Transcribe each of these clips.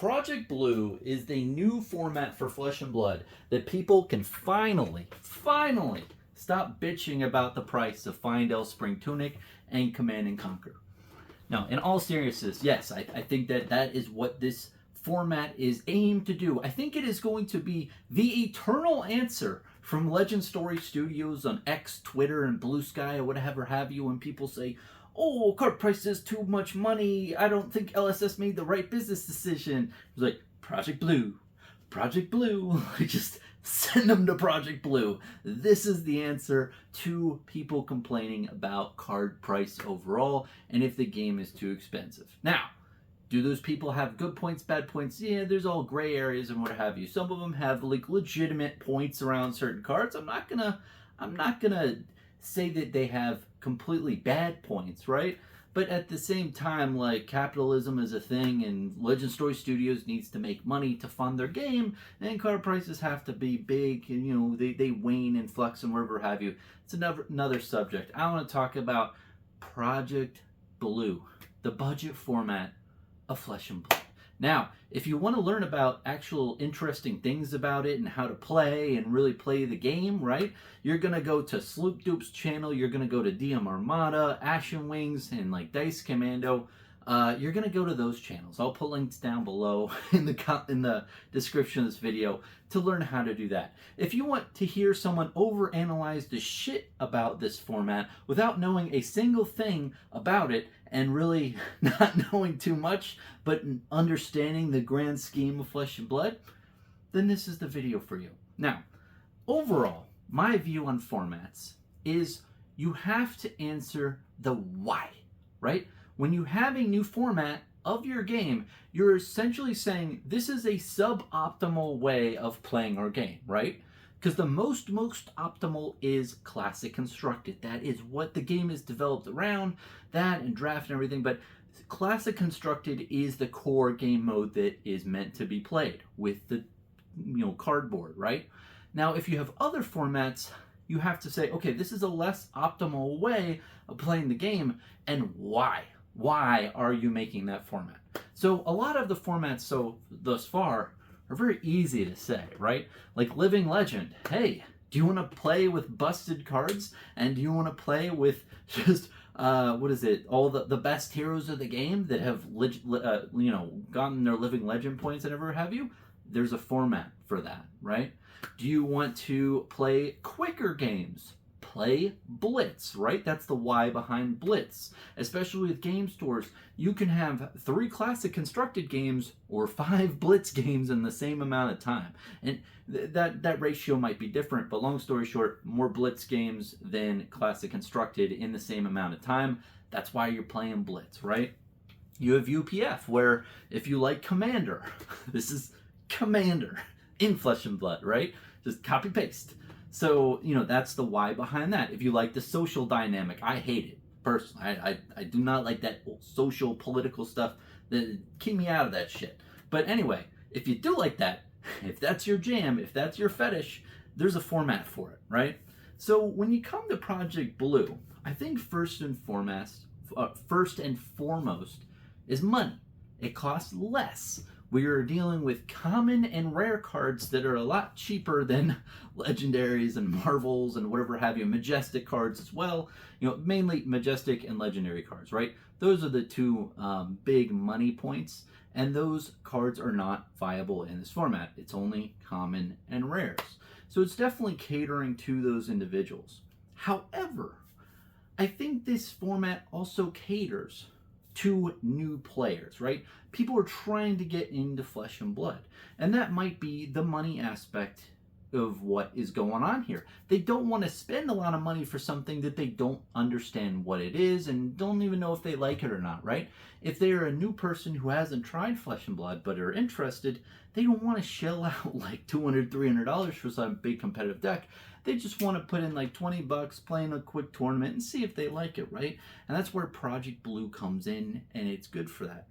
Project Blue is the new format for Flesh and Blood that people can finally stop bitching about the price of Fyendel Spring Tunic and Command and Conquer. Now, in all seriousness, yes, I think that is what this format is aimed to do. I think it is going to be the eternal answer from Legend Story Studios on X, Twitter, and Blue Sky, or whatever have you, when people say, oh, card price is too much money, I don't think LSS made the right business decision. It's like, Project Blue. Just send them to Project Blue. This is the answer to people complaining about card price overall and if the game is too expensive. Now, do those people have good points, bad points? Yeah, there's all gray areas and what have you. Some of them have like legitimate points around certain cards. I'm not gonna say that they have completely bad points, right? But at the same time, like, capitalism is a thing and Legend Story Studios needs to make money to fund their game, and card prices have to be big, and you know, they wane and flux and whatever have you. It's another subject. I want to talk about Project Blue, the budget format of Flesh and Blood. Now, if you want to learn about actual interesting things about it and how to play and really play the game, right, you're going to go to Sloop Doop's channel, you're going to go to DM Armada, Ashen Wings, and like Dice Commando. You're going to go to those channels. I'll put links down below in the description of this video to learn how to do that. If you want to hear someone overanalyze the shit about this format without knowing a single thing about it and really not knowing too much, but understanding the grand scheme of Flesh and Blood, then this is the video for you. Now, overall, my view on formats is you have to answer the why, right? When you have a new format of your game, you're essentially saying this is a suboptimal way of playing our game, right? Because the most optimal is classic constructed. That is what the game is developed around, that and draft and everything. But classic constructed is the core game mode that is meant to be played with the cardboard, right? Now, if you have other formats, you have to say, okay, this is a less optimal way of playing the game, and why? Why are you making that format? So a lot of the formats thus far are very easy to say, right? Like Living Legend. Hey, do you want to play with busted cards? And do you want to play with just, all the best heroes of the game that have, gotten their Living Legend points and ever have you? There's a format for that, right? Do you want to play quicker games? Play Blitz, right? That's the why behind Blitz. Especially with game stores, you can have 3 classic constructed games or 5 Blitz games in the same amount of time. And that ratio might be different, but long story short, more Blitz games than classic constructed in the same amount of time. That's why you're playing Blitz, right? You have UPF, where if you like Commander, this is Commander in Flesh and Blood, right? Just copy paste. So, that's the why behind that. If you like the social dynamic, I hate it, personally. I do not like that social, political stuff. Keep me out of that shit. But anyway, if you do like that, if that's your jam, if that's your fetish, there's a format for it, right? So when you come to Project Blue, I think first and foremost is money. It costs less. We are dealing with common and rare cards that are a lot cheaper than legendaries and marvels and whatever have you, majestic cards as well. Mainly majestic and legendary cards, right? Those are the two big money points, and those cards are not viable in this format. It's only common and rares. So it's definitely catering to those individuals. However, I think this format also caters to new players, right? People are trying to get into Flesh and Blood, and that might be the money aspect of what is going on here. They don't want to spend a lot of money for something that they don't understand what it is and don't even know if they like it or not, right? If they are a new person who hasn't tried Flesh and Blood but are interested, they don't want to shell out like $200, $300 for some big competitive deck. They just want to put in like 20 bucks, play in a quick tournament and see if they like it, right? And that's where Project Blue comes in, and it's good for that.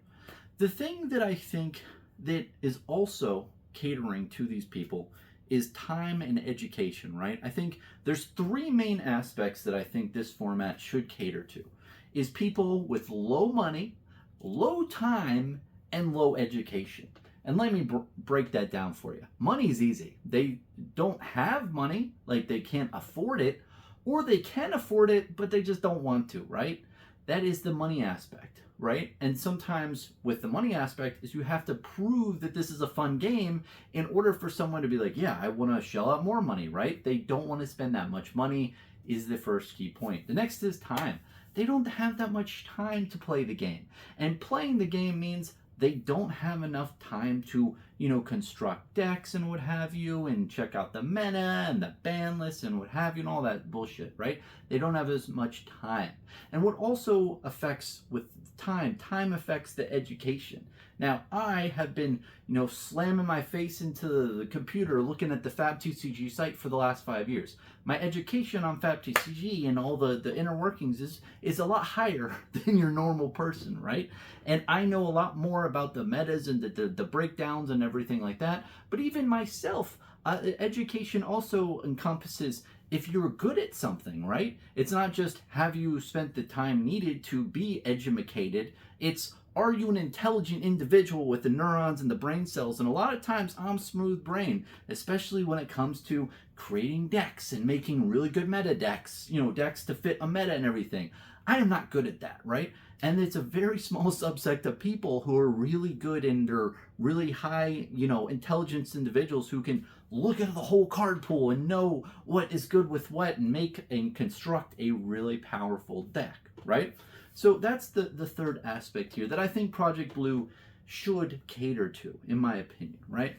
The thing that I think that is also catering to these people is time and education, right? I think there's 3 main aspects that I think this format should cater to. Is people with low money, low time, and low education. And let me break that down for you. Money is easy. They don't have money, like they can't afford it, or they can afford it, but they just don't want to, right? That is the money aspect, right? And sometimes with the money aspect is you have to prove that this is a fun game in order for someone to be like, yeah, I want to shell out more money, right? They don't want to spend that much money is the first key point. The next is time. They don't have that much time to play the game. And playing the game means they don't have enough time to, construct decks and what have you, and check out the meta and the ban list and what have you, and all that bullshit, right? They don't have as much time. And what also affects with time affects the education. Now, I have been, slamming my face into the computer looking at the Fab2CG site for the last 5 years. My education on Fab2CG and all the inner workings is a lot higher than your normal person, right? And I know a lot more about the metas and the breakdowns and everything like that. But even myself, education also encompasses if you're good at something, right? It's not just have you spent the time needed to be educated. It's are you an intelligent individual with the neurons and the brain cells? And a lot of times I'm smooth brain, especially when it comes to creating decks and making really good meta decks, decks to fit a meta and everything. I am not good at that, right? And it's a very small subset of people who are really good and they're really high, intelligence individuals who can look at the whole card pool and know what is good with what and make and construct a really powerful deck, right? So that's the third aspect here that I think Project Blue should cater to, in my opinion, right?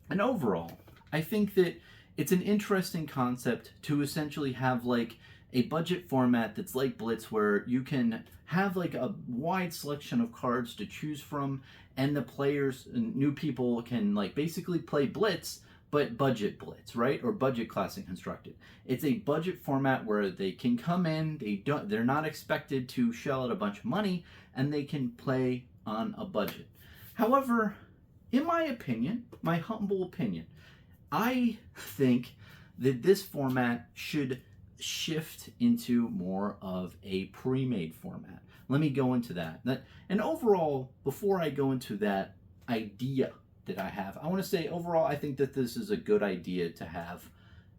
And overall, I think that it's an interesting concept to essentially have like a budget format that's like Blitz, where you can have like a wide selection of cards to choose from, and the players and new people can like basically play Blitz, but budget Blitz, right? Or budget classic constructed. It's a budget format where they can come in, they're not expected to shell out a bunch of money, and they can play on a budget. However, in my opinion, my humble opinion, I think that this format should shift into more of a pre-made format. Let me go into that. And overall, before I go into that idea that I have, I want to say overall, I think that this is a good idea to have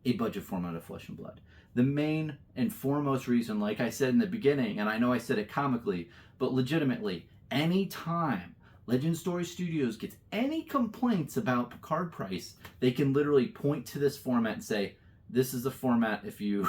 a budget format of Flesh and Blood. The main and foremost reason, like I said in the beginning, and I know I said it comically, but legitimately, anytime Legend Story Studios gets any complaints about card price, they can literally point to this format and say, this is the format if you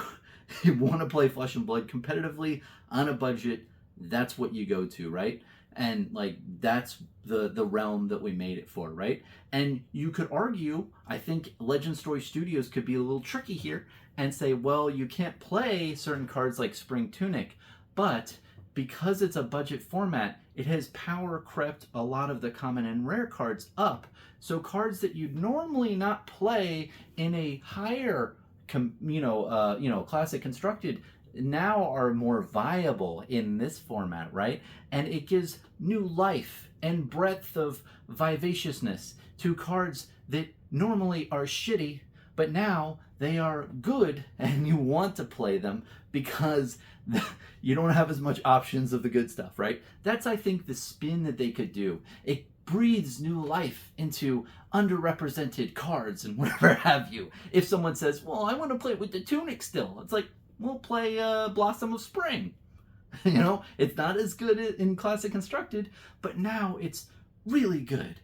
want to play Flesh and Blood competitively on a budget, that's what you go to, right? And like that's the realm that we made it for, right? And you could argue, I think Legend Story Studios could be a little tricky here and say, well, you can't play certain cards like Spring Tunic, but because it's a budget format, it has power crept a lot of the common and rare cards up. So cards that you'd normally not play in a higher, classic constructed now are more viable in this format, right? And it gives new life and breadth of vivaciousness to cards that normally are shitty, but now they are good and you want to play them because you don't have as much options of the good stuff, right? That's, I think, the spin that they could do. It breathes new life into underrepresented cards and whatever have you. If someone says, well, I want to play with the Tunic still, it's like, we'll play Blossom of Spring. It's not as good in Classic Constructed, but now it's really good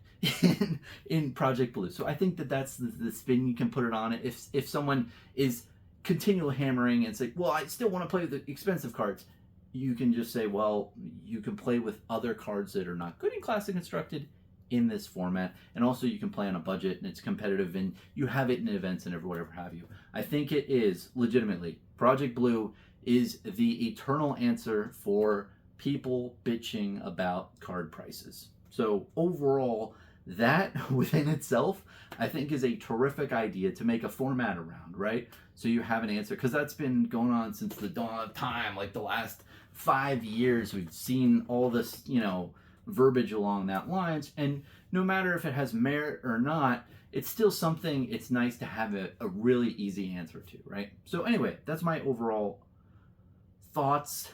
in Project Blue. So I think that that's the spin you can put it on it. If someone is continually hammering and say, well, I still want to play the expensive cards, you can just say, well, you can play with other cards that are not good in Classic Constructed in this format, and also you can play on a budget and it's competitive and you have it in events and whatever have you. I think it is legitimately, Project Blue is the eternal answer for people bitching about card prices. So overall, that within itself, I think is a terrific idea to make a format around, right? So you have an answer, because that's been going on since the dawn of time, like the last 5 years. We've seen all this, verbiage along that lines, and no matter if it has merit or not, it's still something it's nice to have a really easy answer to, right? So anyway, that's my overall thoughts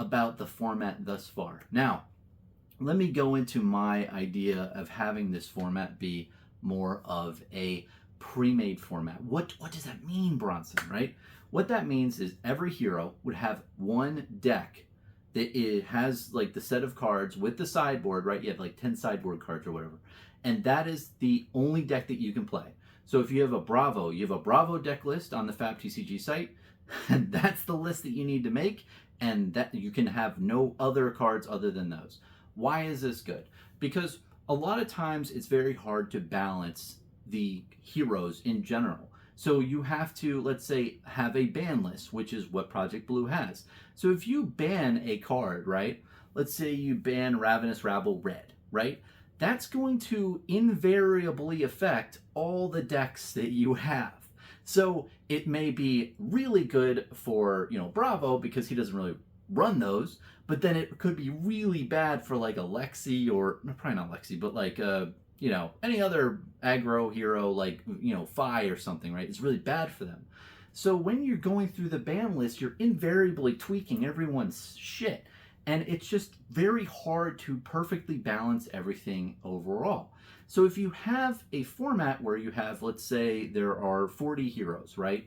about the format thus far. Now, let me go into my idea of having this format be more of a pre-made format. What does that mean, Bronson, right? What that means is every hero would have one deck that it has like the set of cards with the sideboard, right? You have like 10 sideboard cards or whatever. And that is the only deck that you can play. So if you have a Bravo, you have a Bravo deck list on the FabTCG site, and that's the list that you need to make, and that you can have no other cards other than those. Why is this good? Because a lot of times it's very hard to balance the heroes in general. So you have to, let's say, have a ban list, which is what Project Blue has. So if you ban a card, right? Let's say you ban Ravenous Rabble Red, right? That's going to invariably affect all the decks that you have. So it may be really good for, Bravo because he doesn't really run those, but then it could be really bad for like a Lexi, or probably not Lexi, but like any other aggro hero like Fi or something, right? It's really bad for them. So when you're going through the ban list, you're invariably tweaking everyone's shit, and it's just very hard to perfectly balance everything overall. So if you have a format where you have, let's say there are 40 heroes, right?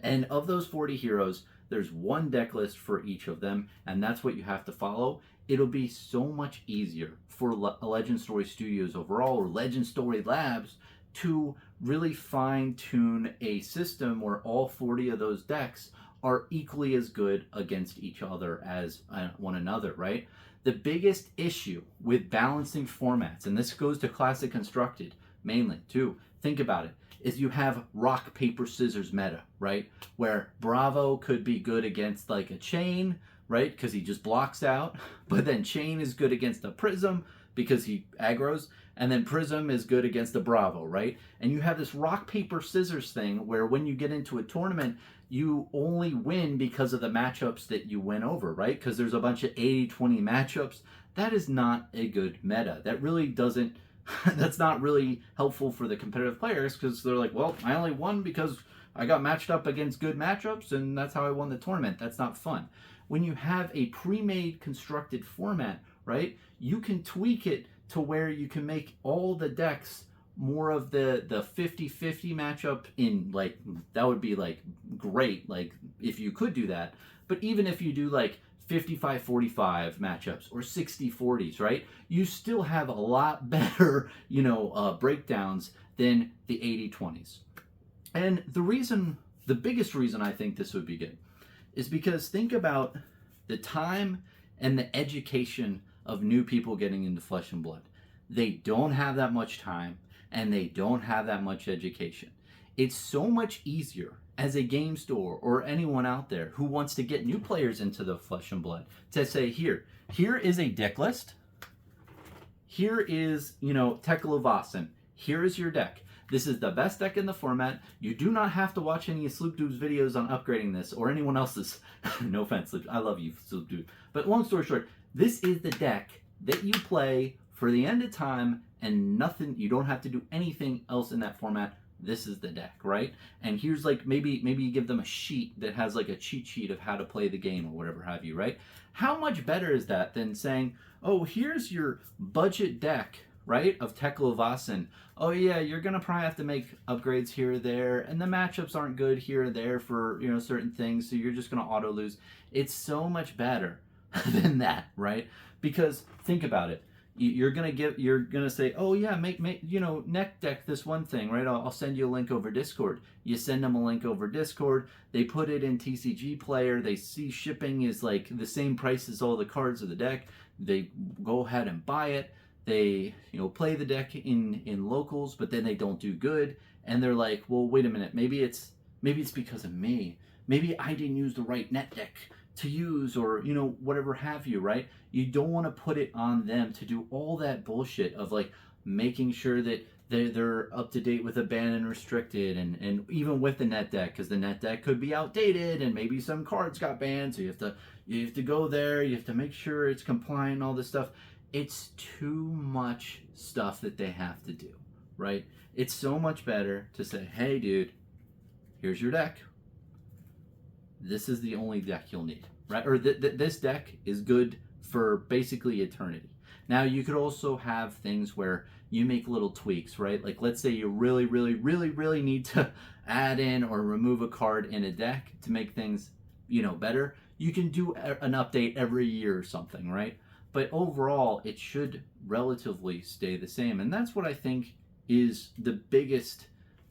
And of those 40 heroes, there's one deck list for each of them, and that's what you have to follow. It'll be so much easier for Legend Story Studios overall, or Legend Story Labs, to really fine-tune a system where all 40 of those decks are equally as good against each other as one another, right? The biggest issue with balancing formats, and this goes to Classic Constructed mainly too, think about it, is you have rock, paper, scissors meta, right? Where Bravo could be good against like a Chain, right? Because he just blocks out. But then Chain is good against a Prism because he aggros. And then Prism is good against the Bravo, right? And you have this rock, paper, scissors thing where when you get into a tournament, you only win because of the matchups that you win over, right? Because there's a bunch of 80-20 matchups. That is not a good meta. That really doesn't, that's not really helpful for the competitive players, because they're like, well, I only won because I got matched up against good matchups, and that's how I won the tournament. That's not fun. When you have a pre-made constructed format, right, you can tweak it to where you can make all the decks more of the 50-50 matchup in, like, that would be like great, like if you could do that. But even if you do like 55-45 matchups or 60-40s, right, you still have a lot better breakdowns than the 80-20s. And the biggest reason I think this would be good is because think about the time and the education of new people getting into Flesh and Blood. They don't have that much time, and they don't have that much education. It's so much easier as a game store or anyone out there who wants to get new players into the Flesh and Blood to say, here is a deck list. Here is, Tekla Vaesen. Here is your deck. This is the best deck in the format. You do not have to watch any of Sloop Dude's videos on upgrading this, or anyone else's. No offense, Sloop. I love you, Sloop Dude. But long story short, this is the deck that you play for the end of time, and nothing, you don't have to do anything else in that format. This is the deck, right? And here's like, maybe you give them a sheet that has like a cheat sheet of how to play the game or whatever have you, right? How much better is that than saying, oh, here's your budget deck, right, of Tekla Vaesen. Oh yeah, you're gonna probably have to make upgrades here or there, and the matchups aren't good here or there for certain things, so you're just gonna auto lose. It's so much better than that, right? Because think about it. You're gonna say, oh yeah, make neck deck this one thing, right? I'll send you a link over Discord. You send them a link over Discord. They put it in TCG Player. They see shipping is like the same price as all the cards of the deck. They go ahead and buy it. They play the deck in locals, but then they don't do good, and they're like, well, wait a minute, maybe it's because of me. Maybe I didn't use the right net deck to use, or whatever have you, right? You don't want to put it on them to do all that bullshit of like making sure that they're up to date with the ban and restricted, and even with the net deck, because the net deck could be outdated and maybe some cards got banned, so you have to go there, you have to make sure it's compliant and all this stuff. It's too much stuff that they have to do, right? It's so much better to say, hey dude, here's your deck. This is the only deck you'll need, right? Or this deck is good for basically eternity. Now, you could also have things where you make little tweaks, right? Like, let's say you really, really, really, really need to add in or remove a card in a deck to make things, better. You can do an update every year or something, right? But overall, it should relatively stay the same. And that's what I think is the biggest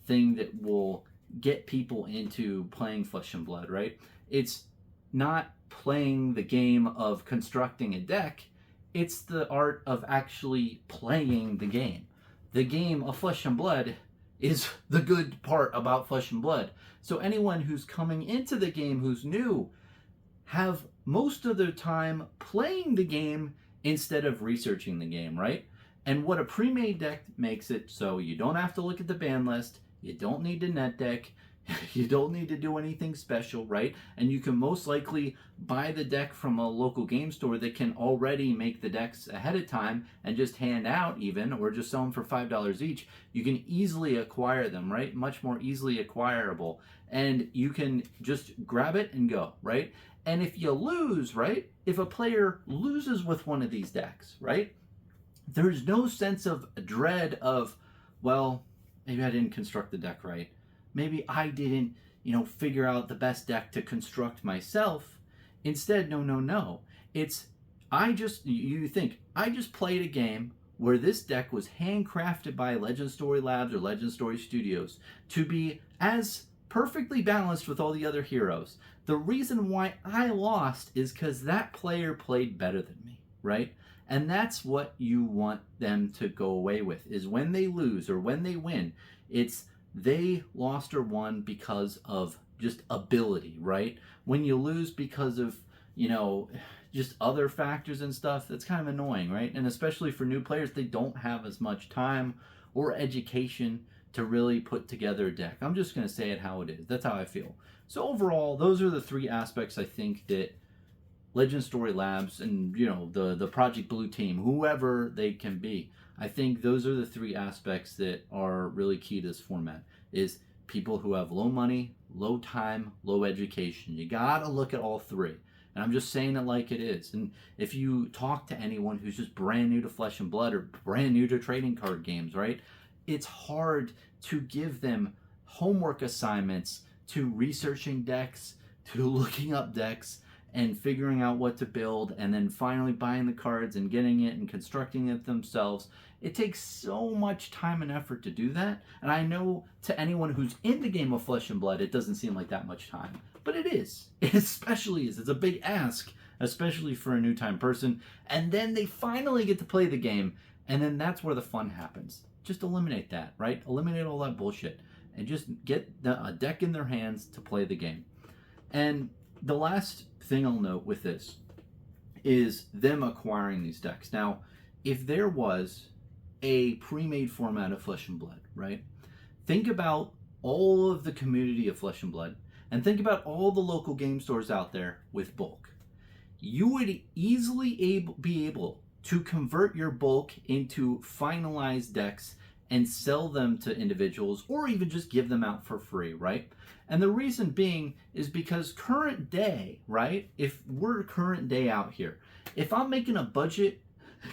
thing that will get people into playing Flesh and Blood, right? It's not playing the game of constructing a deck, it's the art of actually playing the game. The game of Flesh and Blood is the good part about Flesh and Blood. So anyone who's coming into the game who's new, have most of their time playing the game instead of researching the game, right? And what a pre-made deck makes it so you don't have to look at the ban list, you don't need to net deck, you don't need to do anything special, right? And you can most likely buy the deck from a local game store that can already make the decks ahead of time and just hand out even, or just sell them for $5 each. You can easily acquire them, right? Much more easily acquirable. And you can just grab it and go, right? And if you lose, right? If a player loses with one of these decks, right? There's no sense of dread of, well, maybe I didn't construct the deck right. Maybe I didn't, figure out the best deck to construct myself. Instead, no. It's, you think, I just played a game where this deck was handcrafted by Legend Story Labs or Legend Story Studios to be as perfectly balanced with all the other heroes. The reason why I lost is because that player played better than me, right? And that's what you want them to go away with, is when they lose or when they win, it's they lost or won because of just ability, right? When you lose because of, just other factors and stuff, that's kind of annoying, right? And especially for new players, they don't have as much time or education to really put together a deck. I'm just going to say it how it is. That's how I feel. So overall, those are the three aspects I think that Legend Story Labs and, the Project Blue team, whoever they can be, I think those are the three aspects that are really key to this format, is people who have low money, low time, low education. You gotta look at all three. And I'm just saying it like it is. And if you talk to anyone who's just brand new to Flesh and Blood or brand new to trading card games, right? It's hard to give them homework assignments to researching decks, to looking up decks, and figuring out what to build, and then finally buying the cards and getting it and constructing it themselves. It takes so much time and effort to do that. And I know to anyone who's in the game of Flesh and Blood, it doesn't seem like that much time. But it is. It especially is. It's a big ask, especially for a new time person. And then they finally get to play the game, and then that's where the fun happens. Just eliminate that, right? Eliminate all that bullshit and just get a deck in their hands to play the game. And the last thing I'll note with this is them acquiring these decks. Now, if there was a pre-made format of Flesh and Blood, right? Think about all of the community of Flesh and Blood, and think about all the local game stores out there with bulk. You would easily be able to convert your bulk into finalized decks and sell them to individuals, or even just give them out for free, right? And the reason being is because current day, right? If we're current day out here, if I'm making a budget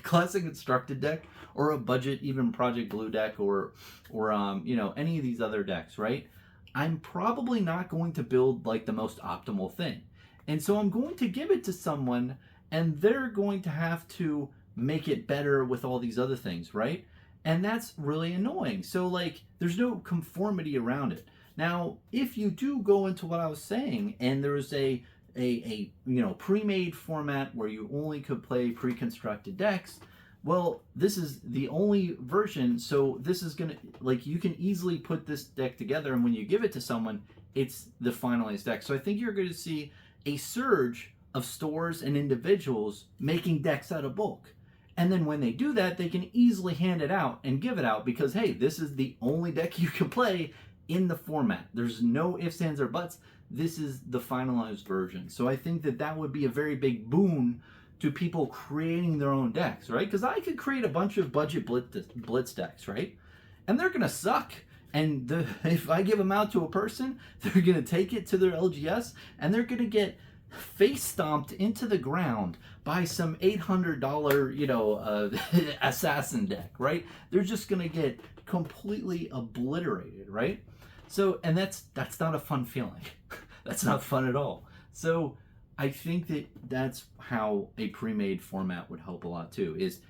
classic constructed deck, or a budget even Project Blue deck, or any of these other decks, right? I'm probably not going to build like the most optimal thing. And so I'm going to give it to someone, and they're going to have to make it better with all these other things, right? And that's really annoying. So like, there's no conformity around it. Now, if you do go into what I was saying, and there's a pre-made format where you only could play pre-constructed decks, well, this is the only version, so this is gonna, like, you can easily put this deck together, and when you give it to someone, it's the finalized deck. So I think you're going to see a surge of stores and individuals making decks out of bulk. And then when they do that, they can easily hand it out and give it out because, hey, this is the only deck you can play in the format. There's no ifs, ands, or buts. This is the finalized version. So I think that that would be a very big boon to people creating their own decks, right? Because I could create a bunch of budget blitz decks, right? And they're going to suck. And if I give them out to a person, they're going to take it to their LGS, and they're going to get face stomped into the ground by some $800, assassin deck, right? They're just gonna get completely obliterated, right? So, and that's not a fun feeling. That's not fun at all. So, I think that that's how a pre-made format would help a lot too. Is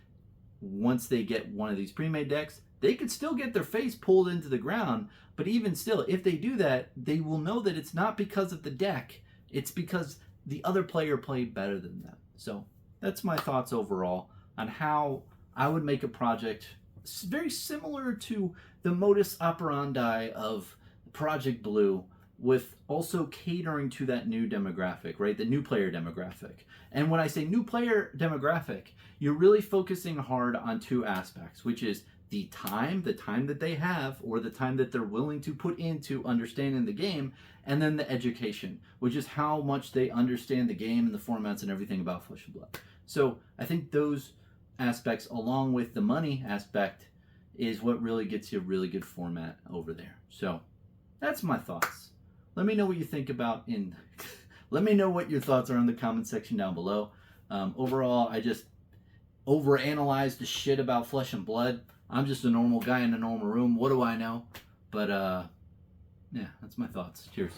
once they get one of these pre-made decks, they could still get their face pulled into the ground, but even still, if they do that, they will know that it's not because of the deck, it's because the other player played better than them. So that's my thoughts overall on how I would make a project very similar to the modus operandi of Project Blue, with also catering to that new demographic, right? The new player demographic. And when I say new player demographic, you're really focusing hard on two aspects, which is the time that they have, or the time that they're willing to put into understanding the game, and then the education, which is how much they understand the game and the formats and everything about Flesh and Blood. So I think those aspects, along with the money aspect, is what really gets you a really good format over there. So that's my thoughts. Let me know what you think about let me know what your thoughts are in the comment section down below. Overall, I just overanalyzed the shit about Flesh and Blood. I'm just a normal guy in a normal room. What do I know? But yeah, that's my thoughts. Cheers.